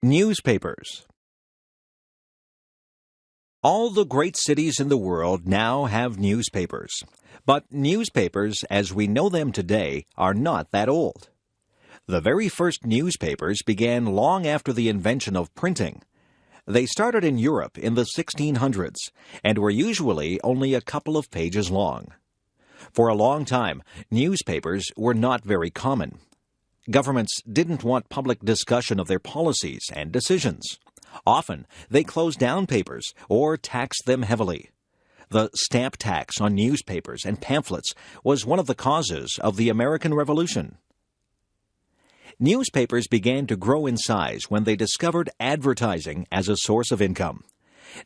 Newspapers. All the great cities in the world now have newspapers. But newspapers, as we know them today, are not that old. The very first newspapers began long after the invention of printing. They started in Europe in the 1600s and were usually only a couple of pages long. For a long time, newspapers were not very common. Governments didn't want public discussion of their policies and decisions. Often, they closed down papers or taxed them heavily. The stamp tax on newspapers and pamphlets was one of the causes of the American Revolution. Newspapers began to grow in size when they discovered advertising as a source of income.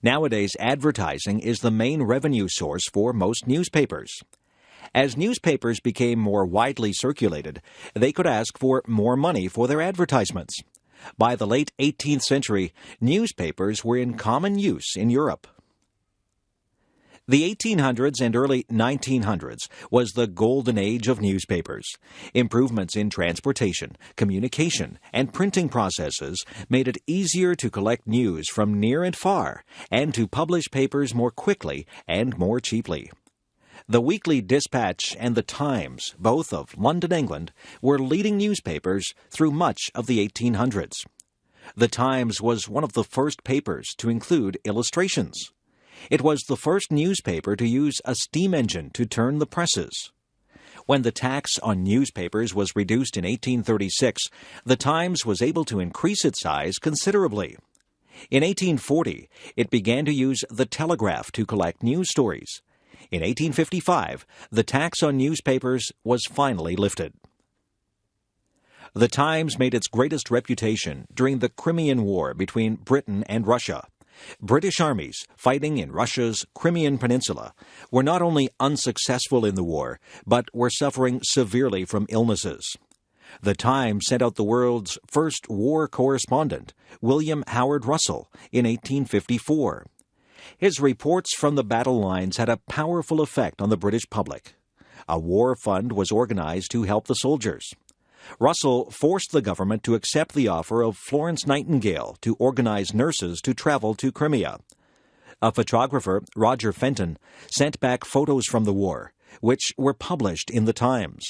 Nowadays, advertising is the main revenue source for most newspapers. As newspapers became more widely circulated, they could ask for more money for their advertisements. By the late 18th century, newspapers were in common use in Europe. The 1800s and early 1900s was the golden age of newspapers. Improvements in transportation, communication, and printing processes made it easier to collect news from near and far, and to publish papers more quickly and more cheaply. The Weekly Dispatch and the Times, both of London, England, were leading newspapers through much of the 1800s. The Times was one of the first papers to include illustrations. It was the first newspaper to use a steam engine to turn the presses. When the tax on newspapers was reduced in 1836, the Times was able to increase its size considerably. In 1840, it began to use the telegraph to collect news stories. In 1855, the tax on newspapers was finally lifted. The Times made its greatest reputation during the Crimean War between Britain and Russia. British armies fighting in Russia's Crimean Peninsula were not only unsuccessful in the war, but were suffering severely from illnesses. The Times sent out the world's first war correspondent, William Howard Russell, in 1854. His reports from the battle lines had a powerful effect on the British public. A war fund was organized to help the soldiers. Russell forced the government to accept the offer of Florence Nightingale to organize nurses to travel to Crimea. A photographer, Roger Fenton, sent back photos from the war, which were published in the Times.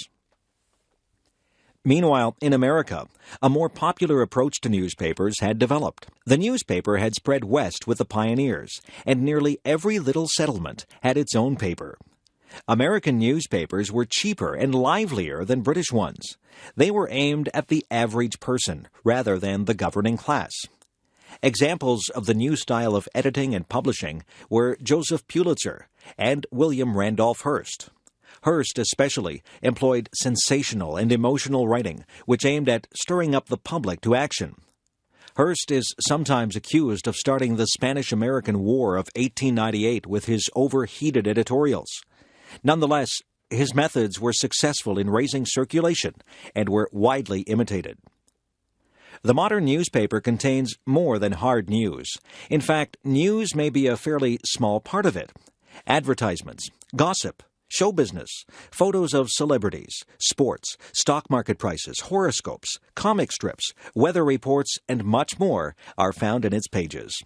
Meanwhile, in America, a more popular approach to newspapers had developed. The newspaper had spread west with the pioneers, and nearly every little settlement had its own paper. American newspapers were cheaper and livelier than British ones. They were aimed at the average person rather than the governing class. Examples of the new style of editing and publishing were Joseph Pulitzer and William Randolph Hearst. Hearst especially employed sensational and emotional writing, which aimed at stirring up the public to action. Hearst is sometimes accused of starting the Spanish-American War of 1898 with his overheated editorials. Nonetheless, his methods were successful in raising circulation and were widely imitated. The modern newspaper contains more than hard news. In fact, news may be a fairly small part of it. Advertisements, gossip, show business, photos of celebrities, sports, stock market prices, horoscopes, comic strips, weather reports, and much more are found in its pages.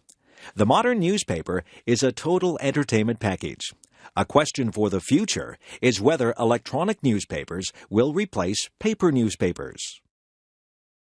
The modern newspaper is a total entertainment package. A question for the future is whether electronic newspapers will replace paper newspapers.